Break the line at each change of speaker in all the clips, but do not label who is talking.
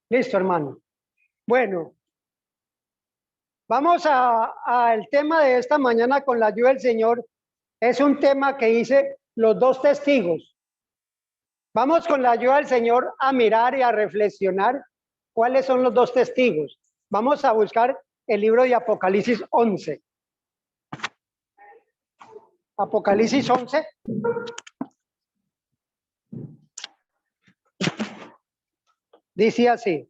Listo, hermano. Bueno, vamos al tema de esta mañana con la ayuda del Señor. Es un tema que dice los dos testigos. Vamos con la ayuda del Señor a mirar y a reflexionar cuáles son los dos testigos. Vamos a buscar el libro de Apocalipsis 11. Apocalipsis 11. Dice así.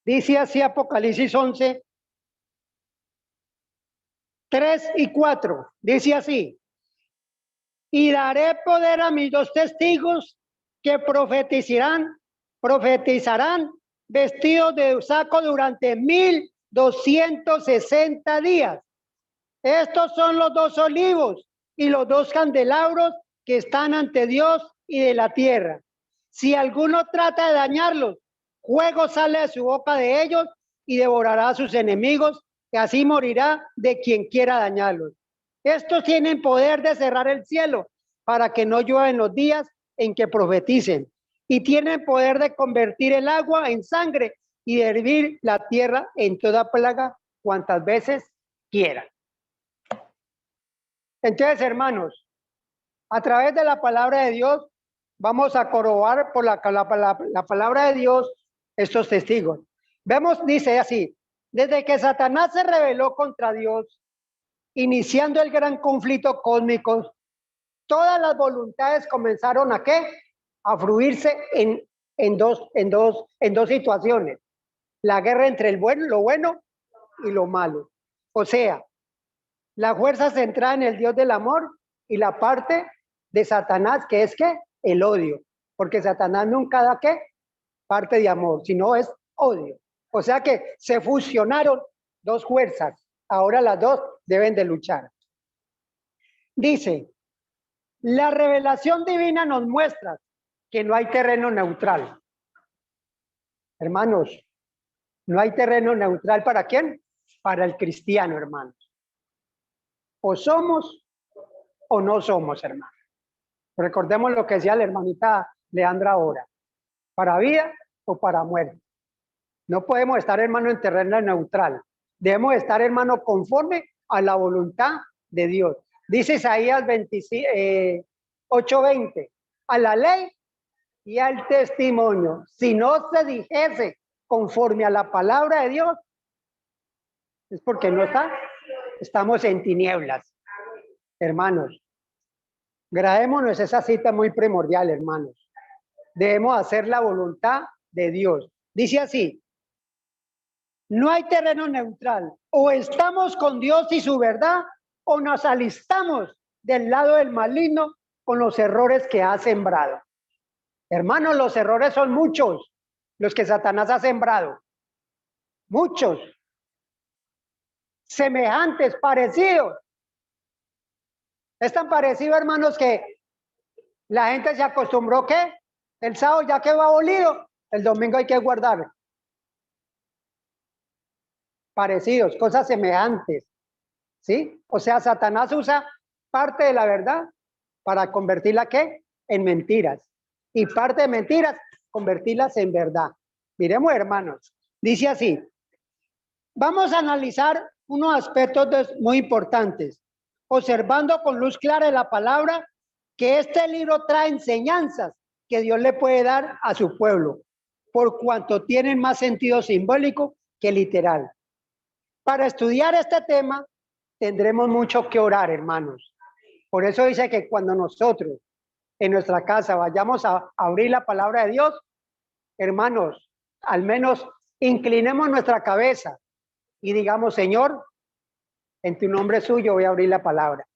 Dice así Apocalipsis 11, 3 y 4. Dice así. Y daré poder a mis dos testigos que profetizarán vestidos de saco durante 1260 días. Estos son los dos olivos y los dos candelabros que están ante Dios y de la tierra. Si alguno trata de dañarlos, fuego sale de su boca de ellos y devorará a sus enemigos, y así morirá de quien quiera dañarlos. Estos tienen poder de cerrar el cielo para que no llueva en los días en que profeticen, y tienen poder de convertir el agua en sangre y de hervir la tierra en toda plaga cuantas veces quieran. Entonces, hermanos, a través de la palabra de Dios, vamos a corroborar por la palabra de Dios estos testigos. Vemos, dice así, desde que Satanás se rebeló contra Dios, iniciando el gran conflicto cósmico, todas las voluntades comenzaron ¿a qué? A fruirse en dos situaciones. La guerra entre lo bueno y lo malo. O sea, la fuerza centrada en el Dios del amor y la parte de Satanás, que es ¿qué? El odio. Porque Satanás nunca da ¿qué? Parte de amor, sino es odio. O sea que se fusionaron dos fuerzas. Ahora las dos deben de luchar. Dice, la revelación divina nos muestra que no hay terreno neutral. Hermanos, no hay terreno neutral ¿para quién? Para el cristiano, hermanos. O somos o no somos, hermanos. Recordemos lo que decía la hermanita Leandra ahora. Para vida o para muerte. No podemos estar, hermano, en terreno neutral. Debemos estar, hermano, conforme a la voluntad de Dios. Dice Isaías 8:20, a la ley y al testimonio. Si no se dijese conforme a la palabra de Dios, es porque no estamos en tinieblas. Hermanos, grabémonos esa cita muy primordial, hermanos. Debemos hacer la voluntad de Dios. Dice así, no hay terreno neutral. O estamos con Dios y su verdad, o nos alistamos del lado del maligno con los errores que ha sembrado. Hermanos, los errores son muchos, los que Satanás ha sembrado. Muchos. Semejantes, parecidos. Es tan parecido, hermanos, que la gente se acostumbró que el sábado ya quedó abolido, el domingo hay que guardar. Parecidos, cosas semejantes, ¿sí? O sea, Satanás usa parte de la verdad para convertirla ¿qué? En mentiras. Y parte de mentiras, convertirlas en verdad. Miremos, hermanos, dice así. Vamos a analizar unos aspectos muy importantes, observando con luz clara de la palabra que este libro trae enseñanzas que Dios le puede dar a su pueblo, por cuanto tienen más sentido simbólico que literal. Para estudiar este tema tendremos mucho que orar, hermanos. Por eso dice que cuando nosotros en nuestra casa vayamos a abrir la palabra de Dios, hermanos, al menos inclinemos nuestra cabeza y digamos, Señor, en tu nombre suyo voy a abrir la palabra.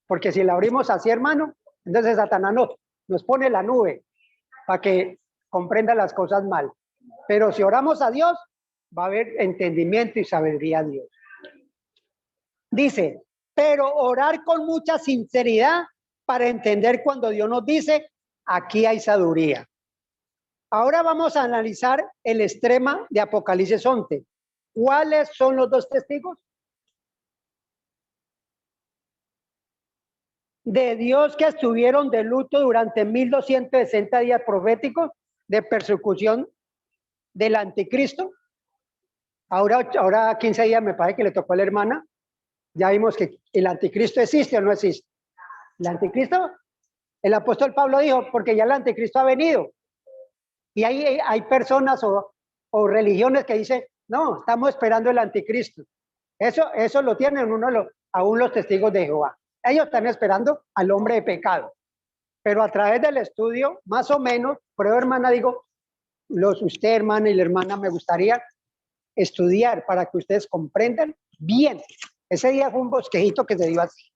Porque si la abrimos así, hermano, entonces Satanás nos pone la nube para que comprenda las cosas mal. Pero si oramos a Dios, va a haber entendimiento y sabiduría a Dios. Dice, pero orar con mucha sinceridad para entender cuando Dios nos dice, aquí hay sabiduría. Ahora vamos a analizar el extrema de Apocalipsis 11. ¿Cuáles son los dos testigos? de Dios que estuvieron de luto durante 1260 días proféticos de persecución del anticristo. Ahora 15 días me parece que le tocó a la hermana. Ya vimos que el anticristo existe o no existe. El anticristo, el apóstol Pablo dijo, porque ya el anticristo ha venido. Y hay personas o religiones que dicen, no, estamos esperando el anticristo. Eso lo tienen aún los testigos de Jehová. Ellos están esperando al hombre de pecado. Pero a través del estudio, más o menos, por eso, hermana, digo, usted, hermana, y la hermana, me gustaría estudiar para que ustedes comprendan bien. Ese día fue un bosquejito que se dio así.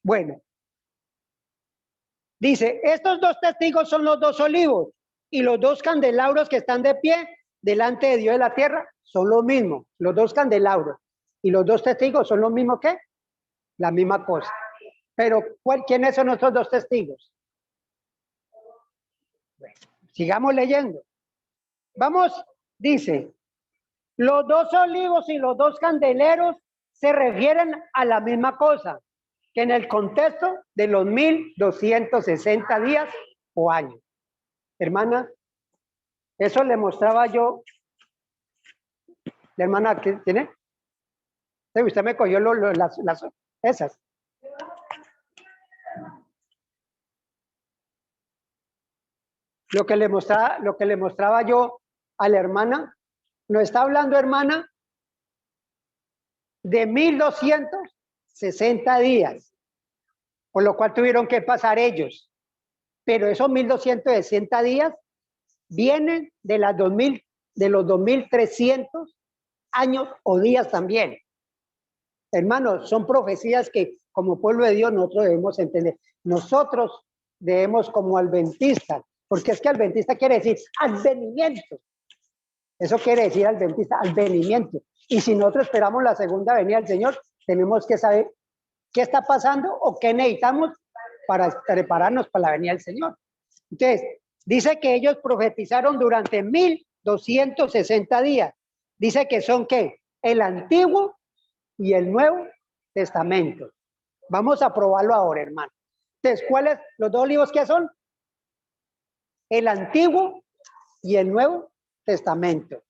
Bueno, dice, estos dos testigos son los dos olivos y los dos candelabros que están de pie delante de Dios de la tierra son lo mismo. Los dos candelabros y los dos testigos son lo mismo que la misma cosa. Pero ¿quiénes son nuestros dos testigos? Bueno, sigamos leyendo. Vamos, dice, los dos olivos y los dos candeleros se refieren a la misma cosa, que en el contexto de los 1260 días o años. Hermana, eso le mostraba yo. La hermana, ¿qué tiene? Usted me cogió esas. Lo que le mostraba yo a la hermana, nos está hablando, hermana, de 1260 días, por lo cual tuvieron que pasar ellos. Pero esos 1260 días vienen de los 2300 años o días también. Hermanos, son profecías que como pueblo de Dios nosotros debemos entender. Nosotros debemos como adventistas, porque es que adventista quiere decir advenimiento. Eso quiere decir adventista, advenimiento. Y si nosotros esperamos la segunda venida del Señor, tenemos que saber qué está pasando o qué necesitamos para prepararnos para la venida del Señor. Entonces, dice que ellos profetizaron durante 1260 días. Dice que son ¿qué? El Antiguo y el Nuevo Testamento. Vamos a probarlo ahora, hermano. Entonces, ¿cuáles los dos libros que son? El Antiguo y el Nuevo Testamento.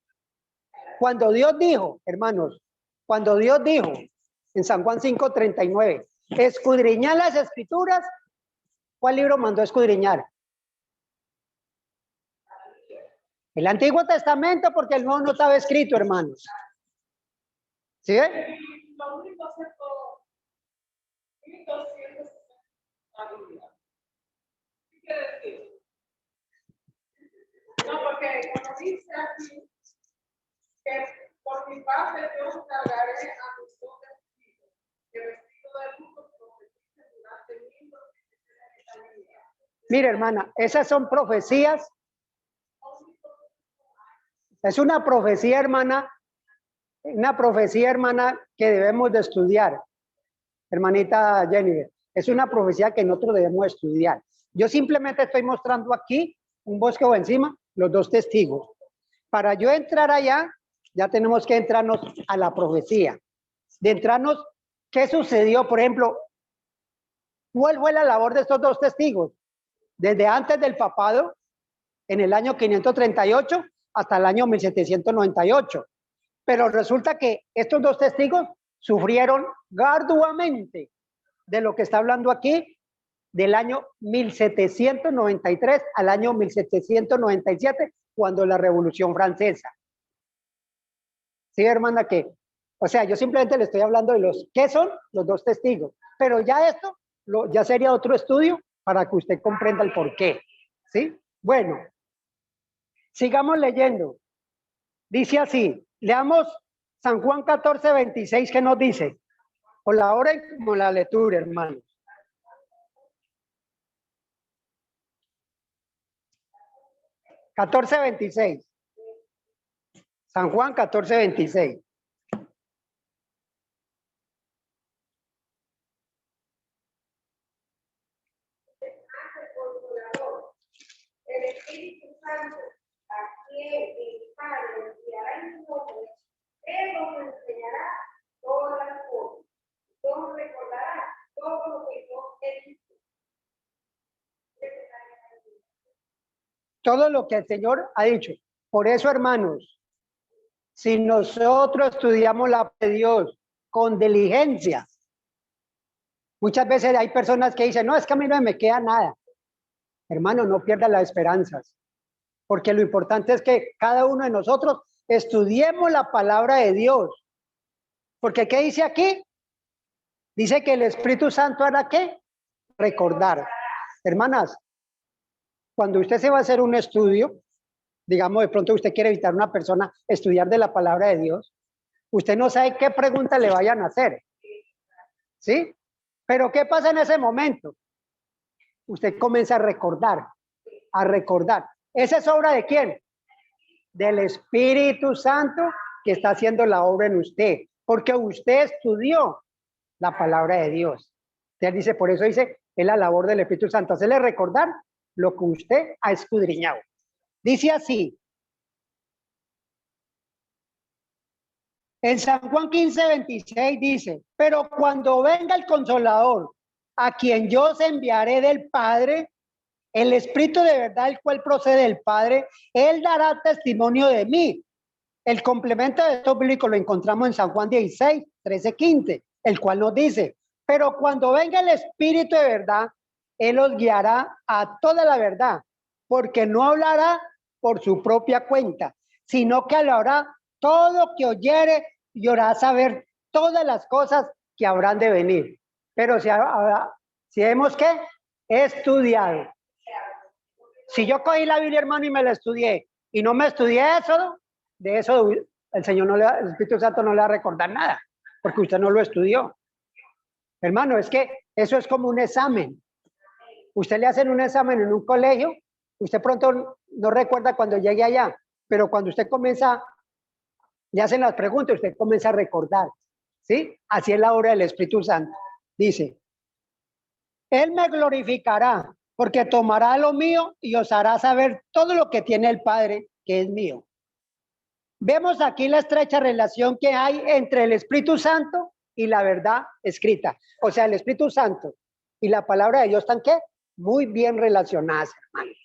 Cuando Dios dijo, hermanos, cuando Dios dijo en San Juan 5:39, escudriñar las escrituras, ¿cuál libro mandó a escudriñar? El Antiguo Testamento, porque el Nuevo no estaba escrito, hermanos. ¿Sí?
No, porque como dice aquí, que por mi parte yo cargaré a mis dos testigos, que vestido de luto profetice durante 1260 días.
Mire, hermana, esas son profecías. Es una profecía, hermana, que debemos de estudiar, hermanita Jennifer. Es una profecía que nosotros debemos estudiar. Yo simplemente estoy mostrando aquí un bosquejo encima, los dos testigos. Para yo entrar allá, ya tenemos que entrarnos a la profecía. De entrarnos, ¿qué sucedió? Por ejemplo, ¿cuál fue la labor de estos dos testigos? Desde antes del papado, en el año 538 hasta el año 1798. Pero resulta que estos dos testigos sufrieron arduamente de lo que está hablando aquí, del año 1793 al año 1797, cuando la Revolución Francesa. Sí, hermana, o sea, yo simplemente le estoy hablando de ¿qué son los dos testigos? Pero ya esto, ya sería otro estudio para que usted comprenda el porqué. ¿Sí? Bueno, sigamos leyendo. Dice así, leamos San Juan 14:26, ¿qué nos dice? Con la hora y con la lectura, hermanos. (14:26) San Juan 14:26.
El Espíritu Santo, a quien el Padre enviará en su nombre, Él nos enseñará todas las cosas. Nos recordará todo lo que yo he dicho.
todo lo que el Señor ha dicho. Por eso, hermanos, si nosotros estudiamos la palabra de Dios con diligencia, muchas veces hay personas que dicen, no, es que a mí no me queda nada. Hermano, no pierdas las esperanzas, porque lo importante es que cada uno de nosotros estudiemos la palabra de Dios. Porque ¿qué dice aquí? Dice que el Espíritu Santo hará ¿qué? Recordar. Hermanas, cuando usted se va a hacer un estudio, digamos, de pronto usted quiere invitar a una persona a estudiar de la palabra de Dios, usted no sabe qué preguntas le vayan a hacer. ¿Sí? Pero ¿qué pasa en ese momento? Usted comienza a recordar, a recordar. ¿Esa es obra de quién? Del Espíritu Santo que está haciendo la obra en usted, porque usted estudió la palabra de Dios. Usted dice, por eso dice, es la labor del Espíritu Santo, hacerle recordar lo que usted ha escudriñado. Dice así, en San Juan 15:26 dice, pero cuando venga el Consolador, a quien yo os enviaré del Padre, el Espíritu de verdad, el cual procede del Padre, él dará testimonio de mí. El complemento de esto bíblico lo encontramos en San Juan 16:13-15, el cual nos dice, pero cuando venga el Espíritu de verdad, él os guiará a toda la verdad, porque no hablará por su propia cuenta, sino que hablará todo que oyere y hará saber todas las cosas que habrán de venir. Pero si hemos ¿qué? Estudiado. Si yo cogí la Biblia, hermano, y me la estudié, y no me estudié eso, de eso el Señor el Espíritu Santo no le va a recordar nada, porque usted no lo estudió. Hermano, es que eso es como un examen. Usted le hacen un examen en un colegio, usted pronto no recuerda cuando llegue allá, pero cuando usted comienza, le hacen las preguntas, usted comienza a recordar, ¿sí? Así es la obra del Espíritu Santo. Dice, él me glorificará, porque tomará lo mío y os hará saber todo lo que tiene el Padre, que es mío. Vemos aquí la estrecha relación que hay entre el Espíritu Santo y la verdad escrita. O sea, el Espíritu Santo y la palabra de Dios están ¿qué? Muy bien relacionadas, hermanos.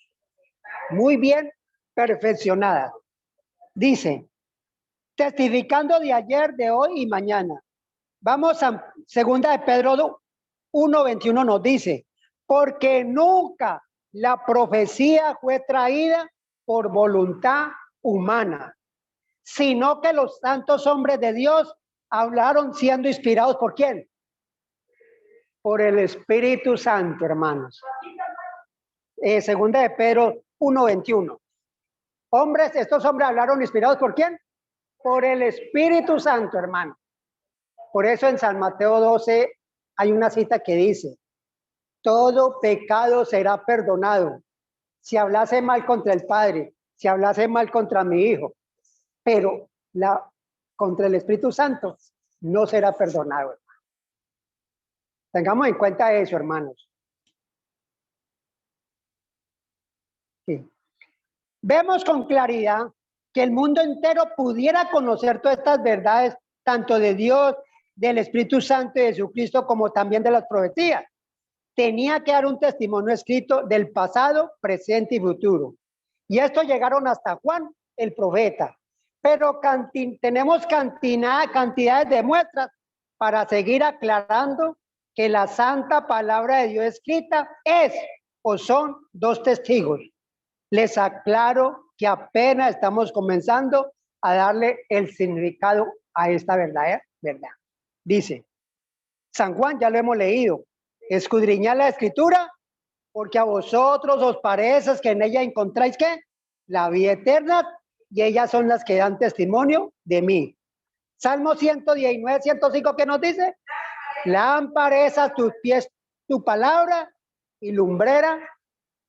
Muy bien perfeccionadas. Dice, testificando de ayer, de hoy y mañana. Vamos a segunda de Pedro 1:21 nos dice, porque nunca la profecía fue traída por voluntad humana, sino que los santos hombres de Dios hablaron siendo inspirados ¿por quién? Por el Espíritu Santo, hermanos. Segunda de Pedro 1:21. Estos hombres hablaron inspirados ¿por quién? Por el Espíritu Santo, hermano. Por eso en San Mateo 12 hay una cita que dice, todo pecado será perdonado. Si hablase mal contra el Padre, si hablase mal contra mi hijo, pero contra el Espíritu Santo no será perdonado, hermano. Tengamos en cuenta eso, hermanos. Sí. Vemos con claridad que el mundo entero pudiera conocer todas estas verdades, tanto de Dios, del Espíritu Santo y de Jesucristo, como también de las profecías. Tenía que dar un testimonio escrito del pasado, presente y futuro. Y esto llegaron hasta Juan, el profeta. Pero tenemos cantidades de muestras para seguir aclarando que la santa palabra de Dios escrita es o son dos testigos. Les aclaro que apenas estamos comenzando a darle el significado a esta verdad. Dice, San Juan, ya lo hemos leído, escudriñad la escritura, porque a vosotros os parece que en ella encontráis ¿qué? La vida eterna, y ellas son las que dan testimonio de mí. Salmo 119, 105, ¿qué nos dice? Lámpara es a tus pies tu palabra y lumbrera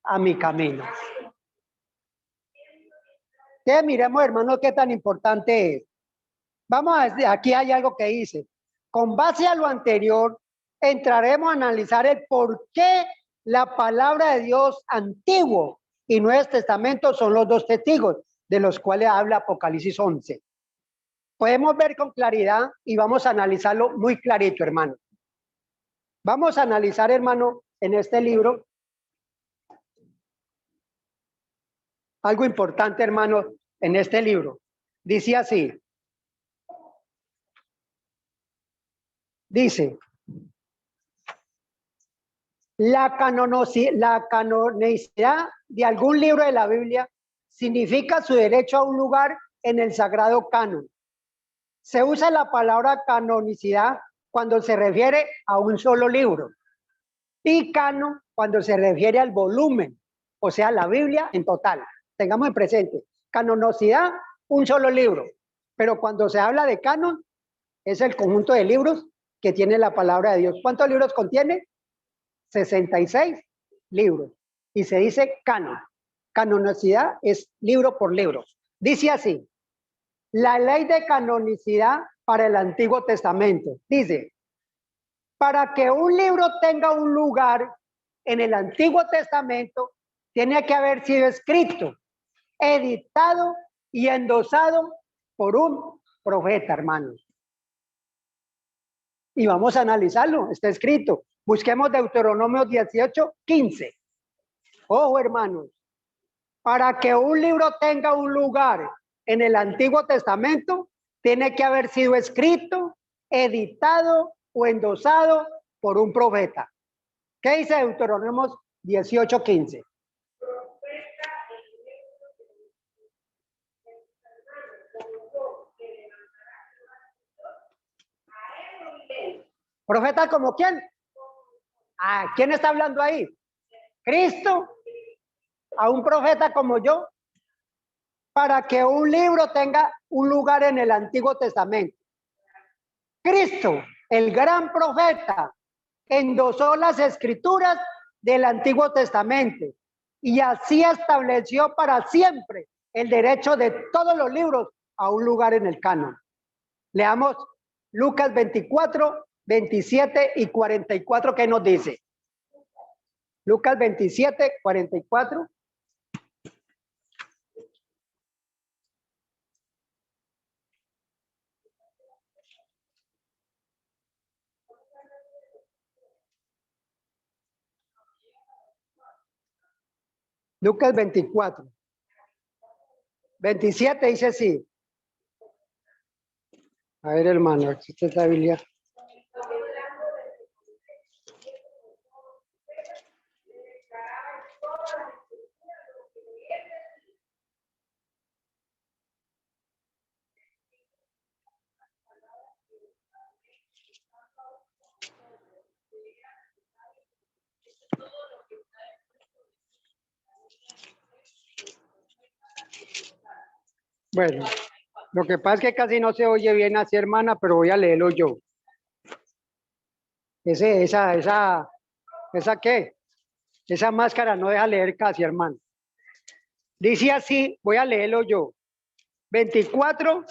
a mi camino. Entonces, miremos, hermanos, qué tan importante es. Vamos a decir, aquí hay algo que dice, con base a lo anterior, entraremos a analizar el por qué la palabra de Dios antiguo y Nuevo Testamento son los dos testigos de los cuales habla Apocalipsis 11. Podemos ver con claridad y vamos a analizarlo muy clarito, hermano. Vamos a analizar, hermano, en este libro algo importante, hermanos, en este libro. Dice así. Dice, la canonicidad de algún libro de la Biblia significa su derecho a un lugar en el sagrado canon. Se usa la palabra canonicidad cuando se refiere a un solo libro y canon cuando se refiere al volumen, o sea, la Biblia en total. Tengamos en presente, canonicidad, un solo libro, pero cuando se habla de canon, es el conjunto de libros que tiene la palabra de Dios. ¿Cuántos libros contiene? 66 libros. Y se dice canon. Canonicidad es libro por libro. Dice así, la ley de canonicidad para el Antiguo Testamento. Dice, para que un libro tenga un lugar en el Antiguo Testamento, tiene que haber sido escrito, editado y endosado por un profeta, hermanos. Y vamos a analizarlo, está escrito. Busquemos Deuteronomio 18:15. Ojo, hermanos, para que un libro tenga un lugar en el Antiguo Testamento, tiene que haber sido escrito, editado o endosado por un profeta. ¿Qué dice Deuteronomio 18:15? ¿Profeta como quién? ¿A quién está hablando ahí? Cristo. A un profeta como yo, para que un libro tenga un lugar en el Antiguo Testamento. Cristo, el gran profeta, endosó las escrituras del Antiguo Testamento y así estableció para siempre el derecho de todos los libros a un lugar en el canon. Leamos Lucas 24, 27 y 44, ¿qué nos dice? Lucas 27, 44. Lucas 24. 27 dice así. A ver, hermano, aquí está la Biblia. Bueno, lo que pasa es que casi no se oye bien así, hermana, pero voy a leerlo yo. ¿Esa qué? Esa máscara no deja leer casi, hermano. Dice así, voy a leerlo yo. 24,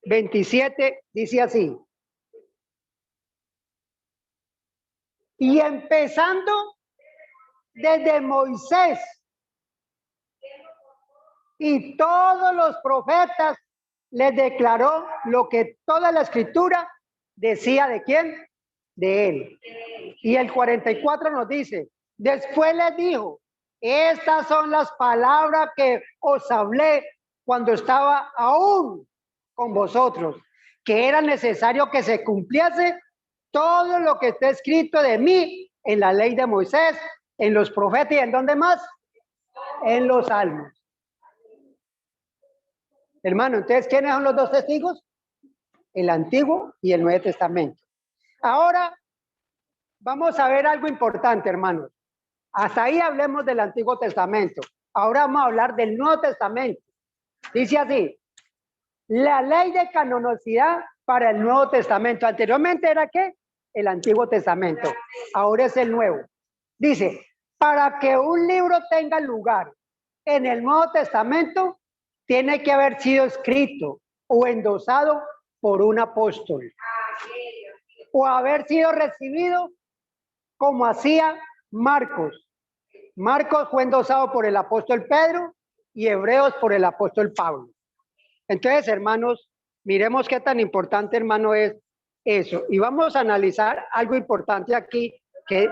27, dice así. Y empezando desde Moisés y todos los profetas, les declaró lo que toda la escritura decía de quién, de él. Y el 44 nos dice, después les dijo, estas son las palabras que os hablé cuando estaba aún con vosotros, que era necesario que se cumpliese todo lo que está escrito de mí en la ley de Moisés, en los profetas y en dónde más, en los salmos. Hermano, entonces, ¿quiénes son los dos testigos? El Antiguo y el Nuevo Testamento. Ahora, vamos a ver algo importante, hermanos. Hasta ahí hablemos del Antiguo Testamento. Ahora vamos a hablar del Nuevo Testamento. Dice así, la ley de canonicidad para el Nuevo Testamento. Anteriormente era ¿qué? El Antiguo Testamento. Ahora es el Nuevo. Dice, para que un libro tenga lugar en el Nuevo Testamento, tiene que haber sido escrito o endosado por un apóstol. O haber sido recibido como hacía Marcos. Marcos fue endosado por el apóstol Pedro y Hebreos por el apóstol Pablo. Entonces, hermanos, miremos qué tan importante, hermano, es eso. Y vamos a analizar algo importante aquí que...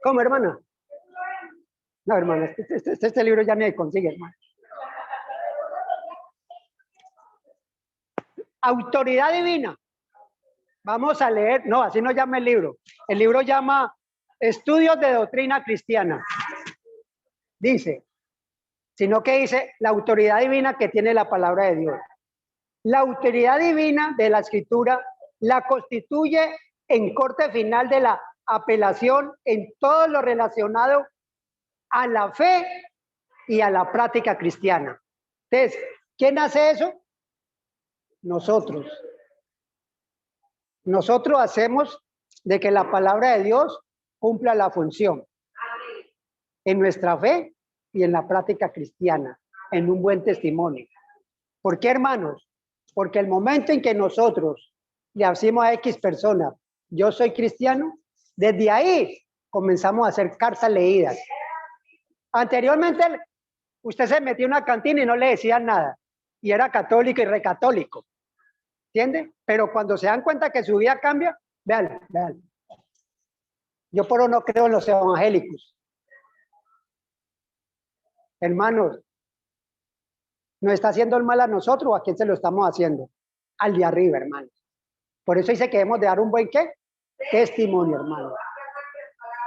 ¿Cómo, hermana? No, hermano, este libro ya me consigue, hermano. Autoridad divina. Vamos a leer, no, así no llama el libro. El libro llama Estudios de Doctrina Cristiana. Dice, sino que dice la autoridad divina que tiene la palabra de Dios. La autoridad divina de la escritura la constituye en corte final de la apelación en todo lo relacionado a la fe y a la práctica cristiana. Entonces, ¿quién hace eso? Nosotros. Nosotros hacemos de que la palabra de Dios cumpla la función en nuestra fe y en la práctica cristiana, en un buen testimonio. ¿Por qué, hermanos? Porque el momento en que nosotros le decimos a X persona, yo soy cristiano, desde ahí comenzamos a hacer cartas leídas. Anteriormente, usted se metió en una cantina y no le decían nada, y era católico y recatólico. ¿Entiende? Pero cuando se dan cuenta que su vida cambia, vean. Yo por eso no creo en los evangélicos. Hermanos, ¿nos está haciendo el mal a nosotros o a quién se lo estamos haciendo? Al de arriba, hermanos. Por eso dice que debemos de dar un buen ¿qué? Testimonio, hermanos.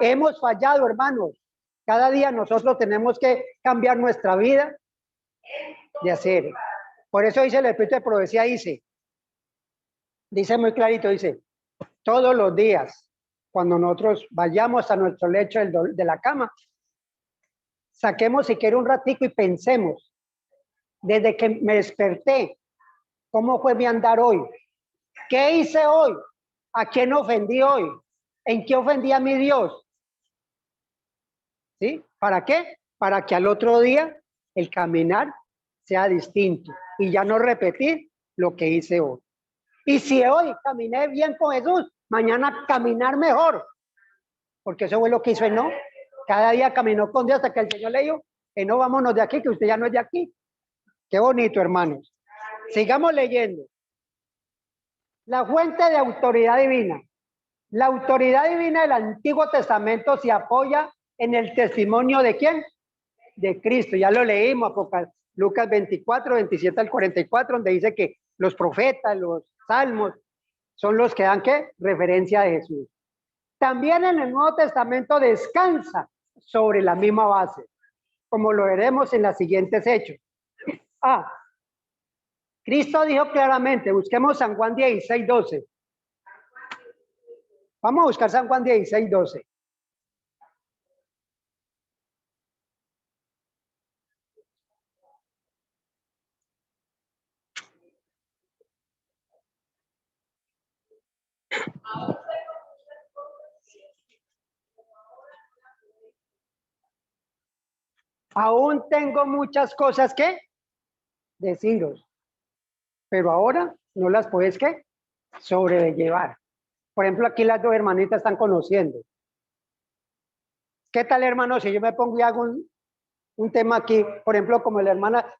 Hemos fallado, hermanos. Cada día nosotros tenemos que cambiar nuestra vida de hacer. Por eso dice el Espíritu de Profecía, dice muy clarito, dice, todos los días, cuando nosotros vayamos a nuestro lecho de la cama, saquemos siquiera un ratico y pensemos, desde que me desperté, ¿cómo fue mi andar hoy? ¿Qué hice hoy? ¿A quién ofendí hoy? ¿En qué ofendí a mi Dios? ¿Sí? ¿Para qué? Para que al otro día el caminar sea distinto y ya no repetir lo que hice hoy. Y si hoy caminé bien con Jesús, mañana caminar mejor. Porque eso fue lo que hizo Enoc. Cada día caminó con Dios hasta que el Señor le dijo, Enoc, vámonos de aquí, que usted ya no es de aquí. Qué bonito, hermanos. Sigamos leyendo. La fuente de autoridad divina. La autoridad divina del Antiguo Testamento se apoya en el testimonio de ¿quién? De Cristo. Ya lo leímos, Lucas 24, 27 al 44, donde dice que los profetas, los salmos, son los que dan ¿qué? Referencia de Jesús. También en el Nuevo Testamento descansa sobre la misma base, como lo veremos en los siguientes hechos. Cristo dijo claramente, busquemos San Juan 16, 12. Vamos a buscar San Juan 16, 12. Aún tengo muchas cosas que deciros, pero ahora no las puedes ¿qué? Sobrellevar. Por ejemplo, aquí las dos hermanitas están conociendo. ¿Qué tal, hermano? Si yo me pongo y hago un tema aquí, por ejemplo, como la hermana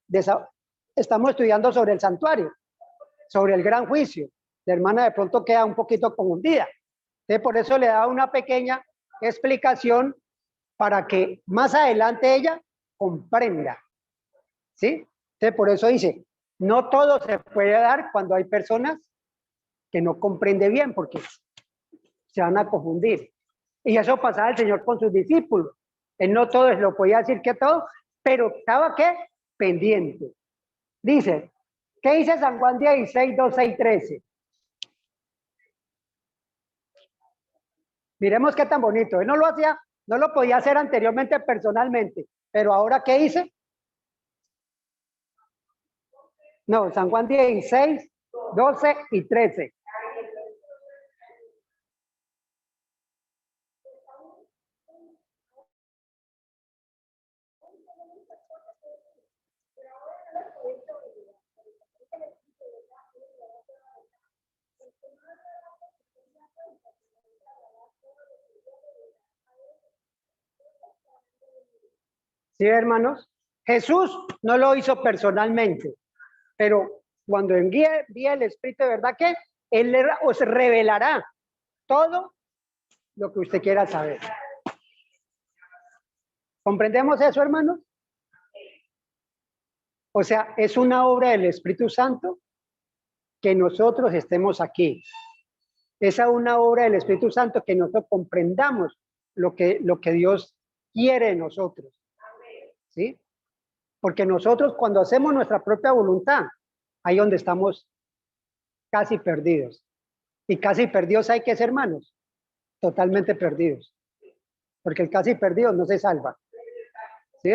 estamos estudiando sobre el santuario, sobre el gran juicio. La hermana de pronto queda un poquito confundida. Entonces, por eso le da una pequeña explicación para que más adelante ella comprenda. ¿Sí? Entonces, por eso dice, no todo se puede dar cuando hay personas que no comprende bien, porque se van a confundir. Y eso pasaba el Señor con sus discípulos. Él no todo lo podía decir que todo, pero estaba ¿qué? Pendiente. Dice, ¿qué dice San Juan 16, 12 y 13? Miremos qué tan bonito. Él no lo hacía, no lo podía hacer anteriormente personalmente, pero ahora ¿qué dice? No, San Juan 16, 12 y 13. ¿Sí, hermanos? Jesús no lo hizo personalmente, pero cuando envíe el Espíritu de verdad, que Él os revelará todo lo que usted quiera saber. ¿Comprendemos eso, hermanos? O sea, es una obra del Espíritu Santo que nosotros estemos aquí. Es una obra del Espíritu Santo que nosotros comprendamos lo que Dios quiere de nosotros. ¿Sí? Porque nosotros cuando hacemos nuestra propia voluntad, ahí donde estamos casi perdidos. Y casi perdidos hay que ser, hermanos, totalmente perdidos. Porque el casi perdido no se salva. ¿Sí?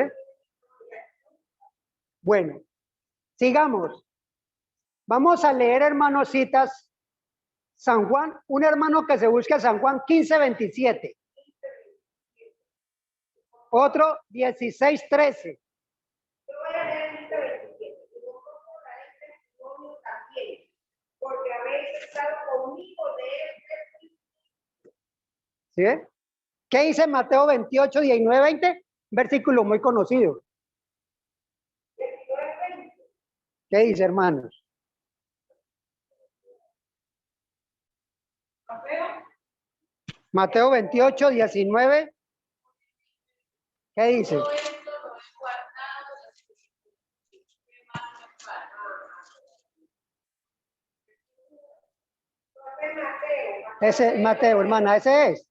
Bueno, sigamos. Vamos a leer, hermanos, citas. San Juan, un hermano que se busca San Juan 15:27. Otro 16:13.
Porque habéis estado conmigo de
¿Sí? ¿Qué dice Mateo 28, 19, 20? Versículo muy conocido. ¿Qué dice, hermanos? Mateo 28, 19. ¿Qué dice? Ese es Mateo, hermana, ese es.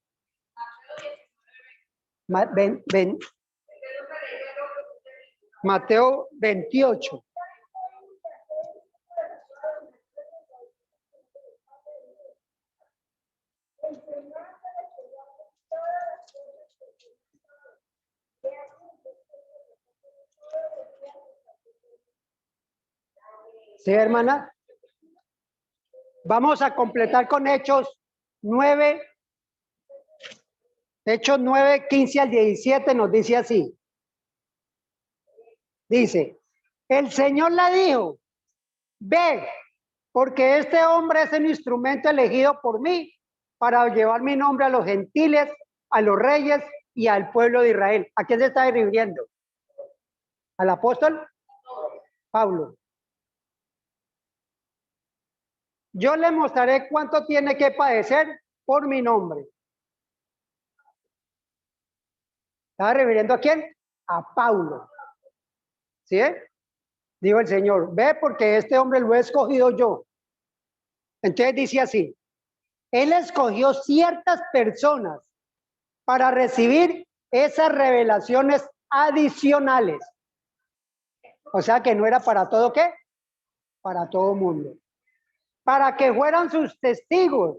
Mateo 28. Sí, hermana. Vamos a completar con Hechos 9. Hechos 9, 15 al 17 nos dice así. Dice, el Señor le dijo, ve, porque este hombre es un instrumento elegido por mí para llevar mi nombre a los gentiles, a los reyes y al pueblo de Israel. ¿A quién se está refiriendo? ¿Al apóstol? Pablo. Yo le mostraré cuánto tiene que padecer por mi nombre. ¿Estaba refiriendo a quién? A Paulo. ¿Sí? Dijo el Señor, ve porque este hombre lo he escogido yo. Entonces dice así, él escogió ciertas personas para recibir esas revelaciones adicionales. O sea que no era para todo, ¿qué? Para todo mundo. Para que fueran sus testigos,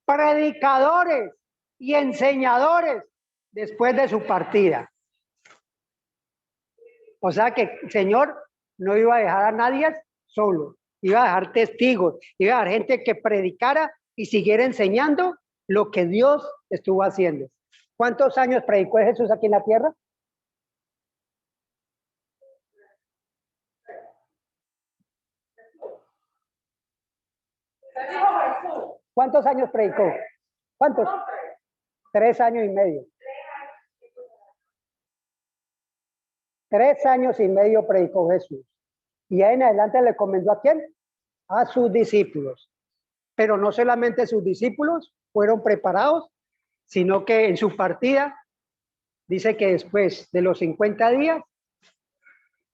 predicadores y enseñadores después de su partida. O sea que el Señor no iba a dejar a nadie solo, iba a dejar testigos, iba a dejar gente que predicara y siguiera enseñando lo que Dios estuvo haciendo. ¿Cuántos años predicó Jesús aquí en la tierra? ¿Cuántos años predicó? ¿Cuántos? 3 años y medio. 3 años y medio predicó Jesús. Y ahí en adelante le encomendó ¿a quién? A sus discípulos. Pero no solamente sus discípulos fueron preparados, sino que en su partida, dice que después de los 50 días,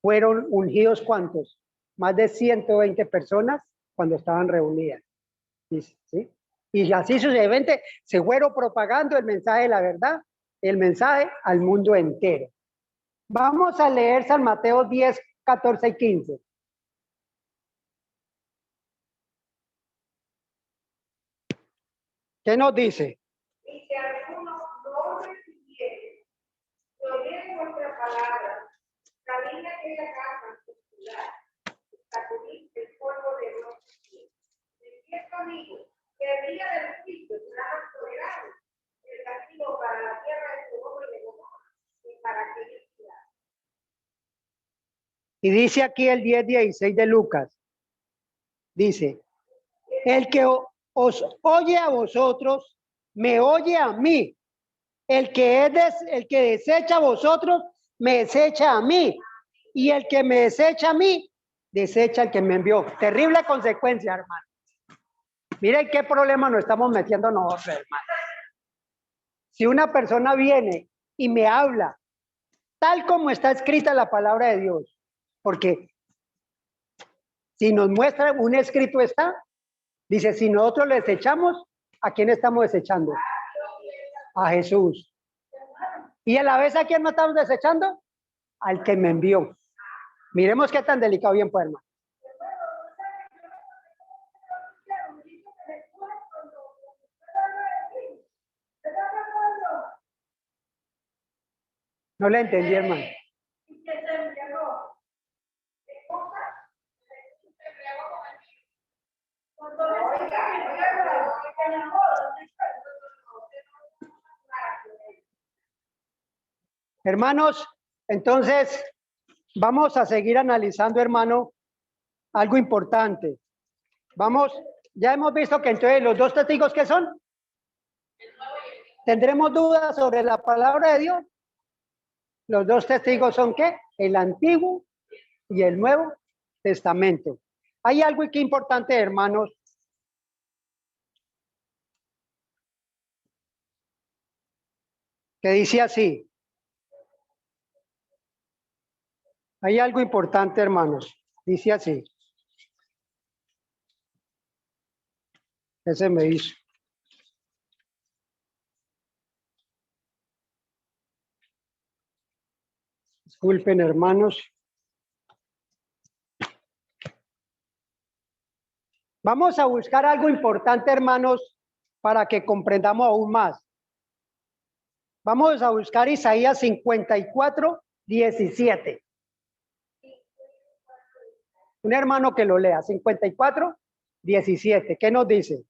fueron ungidos ¿cuántos? Más de 120 personas cuando estaban reunidas. ¿Sí? Y así sucesivamente se fueron propagando el mensaje de la verdad, el mensaje al mundo entero. Vamos a leer San Mateo 10, 14 y 15. ¿Qué nos dice?
Y que algunos no recibieren, que oyeron nuestra palabra, camina aquella casa circular, sacudir el polvo de los pies. De cierto amigo, que el día del juicio será tolerado el castigo para la tierra de su hombre de Gomorra y para aquella ciudad.
Y dice aquí el 10:16 de Lucas. Dice, el que os oye a vosotros, me oye a mí. El que desecha a vosotros, me desecha a mí. Y el que me desecha a mí, desecha al que me envió. Terrible consecuencia, hermano. Miren qué problema nos estamos metiendo nosotros, hermano. Si una persona viene y me habla tal como está escrita la palabra de Dios. Porque si nos muestra un escrito está, dice, si nosotros lo desechamos, ¿a quién estamos desechando? A Jesús. Y a la vez, ¿a quién no estamos desechando? Al que me envió. Miremos qué tan delicado bien puede, hermano. No le entendí, hermano. Hermanos, entonces vamos a seguir analizando, hermano, algo importante. Vamos, ya hemos visto que entonces los dos testigos, ¿qué son? ¿Tendremos dudas sobre la palabra de Dios? Los dos testigos son ¿qué? El Antiguo y el Nuevo Testamento. Hay algo que importante, hermanos. Que dice así. Hay algo importante, hermanos. Dice así. Ese me hizo. Disculpen, hermanos. Vamos a buscar algo importante, hermanos, para que comprendamos aún más. Vamos a buscar Isaías 54, 17. Un hermano que lo lea, 54, 17. ¿Qué nos dice?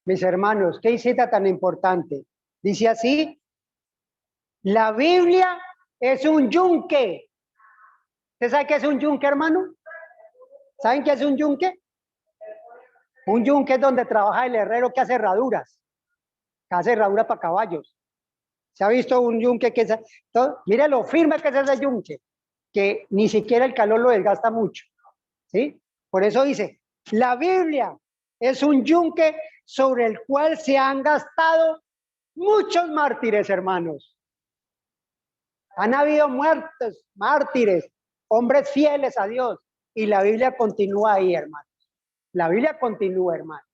Mis hermanos, qué cita tan importante. Dice así, la Biblia es un yunque. ¿Usted sabe qué es un yunque, hermano? ¿Saben qué es un yunque? Un yunque es donde trabaja el herrero que hace herraduras. Que hace herraduras para caballos. ¿Se ha visto un yunque que es... Mire lo firme que es ese yunque, que ni siquiera el calor lo desgasta mucho. ¿Sí? Por eso dice, la Biblia es un yunque sobre el cual se han gastado muchos mártires, hermanos. Han habido muertos, mártires, hombres fieles a Dios, y la Biblia continúa ahí, hermanos. La Biblia continúa, hermano.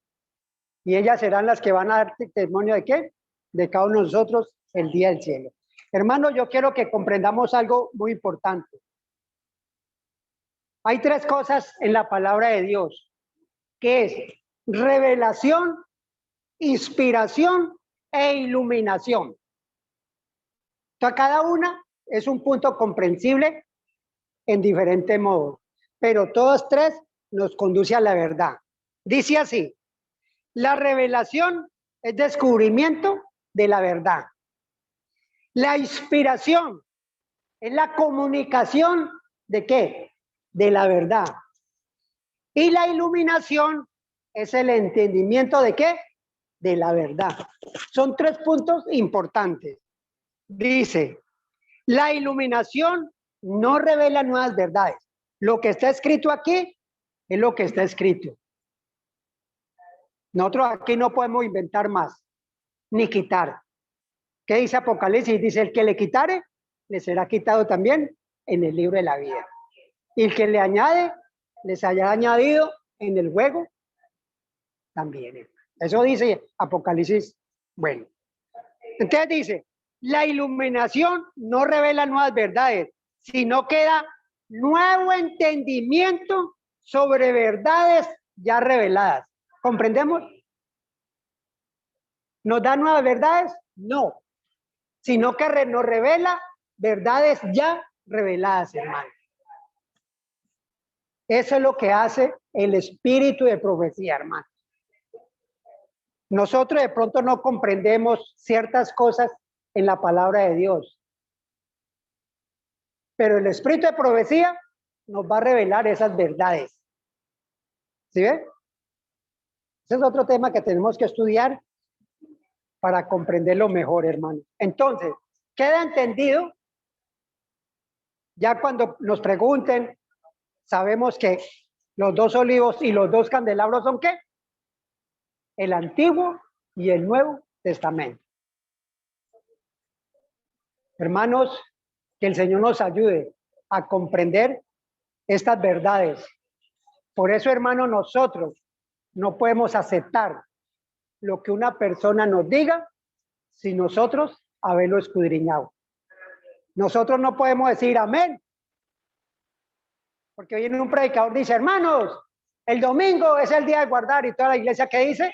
Y ellas serán las que van a dar testimonio de qué? De cada uno de nosotros el día del cielo. Hermano, yo quiero que comprendamos algo muy importante. Hay tres cosas en la palabra de Dios, que es revelación, inspiración e iluminación. Entonces, cada una es un punto comprensible en diferente modo, pero todas tres nos conduce a la verdad. Dice así, la revelación es descubrimiento de la verdad. La inspiración es la comunicación ¿de qué? De la verdad. Y la iluminación es el entendimiento ¿de qué? De la verdad. Son tres puntos importantes. Dice, la iluminación no revela nuevas verdades. Lo que está escrito aquí es lo que está escrito. Nosotros aquí no podemos inventar más, ni quitar. ¿Qué dice Apocalipsis? Dice, el que le quitare, le será quitado también en el libro de la vida. Y el que le añade, les haya añadido en el juego también. Eso dice Apocalipsis. Bueno, entonces dice, la iluminación no revela nuevas verdades, sino que da nuevo entendimiento sobre verdades ya reveladas. ¿Comprendemos? ¿Nos da nuevas verdades? No, sino que nos revela verdades ya reveladas, hermano. Eso es lo que hace el espíritu de profecía, hermano. Nosotros de pronto no comprendemos ciertas cosas en la palabra de Dios. Pero el espíritu de profecía nos va a revelar esas verdades. ¿Sí ve? Ese es otro tema que tenemos que estudiar para comprenderlo mejor, hermano. Entonces, ¿queda entendido? Ya cuando nos pregunten, sabemos que los 2 olivos y los 2 candelabros son ¿qué? El Antiguo y el Nuevo Testamento. Hermanos, que el Señor nos ayude a comprender estas verdades. Por eso, hermano, nosotros no podemos aceptar lo que una persona nos diga sin nosotros haberlo escudriñado. Nosotros no podemos decir amén, porque viene un predicador dice, hermanos, el domingo es el día de guardar, y toda la iglesia que dice,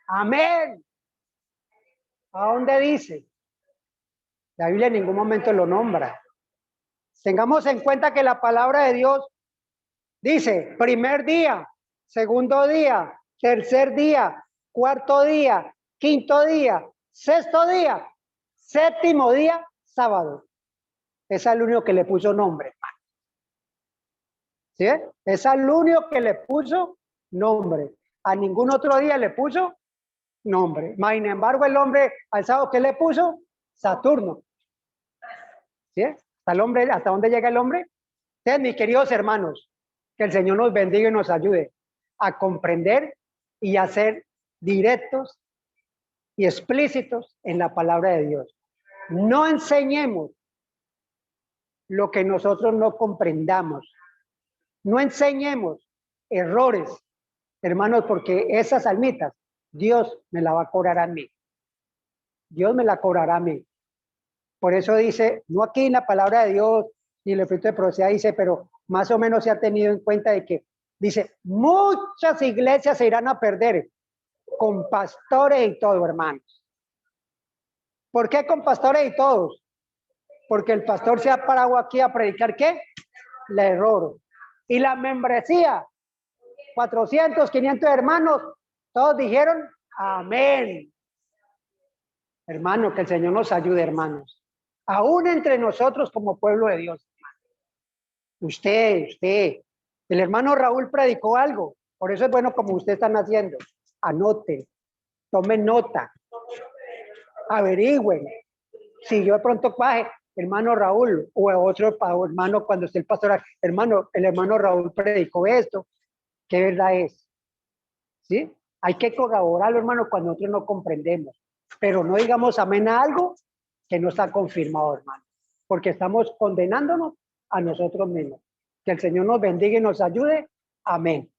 amén. ¿A dónde dice? La Biblia en ningún momento lo nombra. Tengamos en cuenta que la palabra de Dios dice, primer día, segundo día, tercer día, cuarto día, quinto día, sexto día, séptimo día, sábado. Es el único que le puso nombre. ¿Sí? Es el único que le puso nombre. A ningún otro día le puso nombre. Sin embargo, el hombre al sábado, ¿qué le puso? Saturno. ¿Sí? ¿Hasta dónde llega el hombre? Entonces, mis queridos hermanos, que el Señor nos bendiga y nos ayude a comprender y a ser directos y explícitos en la palabra de Dios. No enseñemos lo que nosotros no comprendamos. No enseñemos errores, hermanos, porque esas almitas, Dios me la va a cobrar a mí. Dios me la cobrará a mí. Por eso dice, no aquí en la palabra de Dios, ni el espíritu de profecía dice, pero más o menos se ha tenido en cuenta de que, dice, muchas iglesias se irán a perder con pastores y todo, hermanos. ¿Por qué con pastores y todos? Porque el pastor se ha parado aquí a predicar, ¿qué? El error. Y la membresía, 400, 500 hermanos, todos dijeron, amén. Hermano, que el Señor nos ayude, hermanos. Aún entre nosotros como pueblo de Dios. Usted, el hermano Raúl predicó algo. Por eso es bueno como ustedes están haciendo. Anoten, tomen nota, averigüen. Si yo de pronto baje, hermano Raúl, o otro hermano cuando esté el pastor, hermano, el hermano Raúl predicó esto, ¿qué verdad es? ¿Sí? Hay que corroborarlo, hermano, cuando nosotros no comprendemos. Pero no digamos amén a algo que no está confirmado, hermano, porque estamos condenándonos a nosotros mismos. Que el Señor nos bendiga y nos ayude. Amén.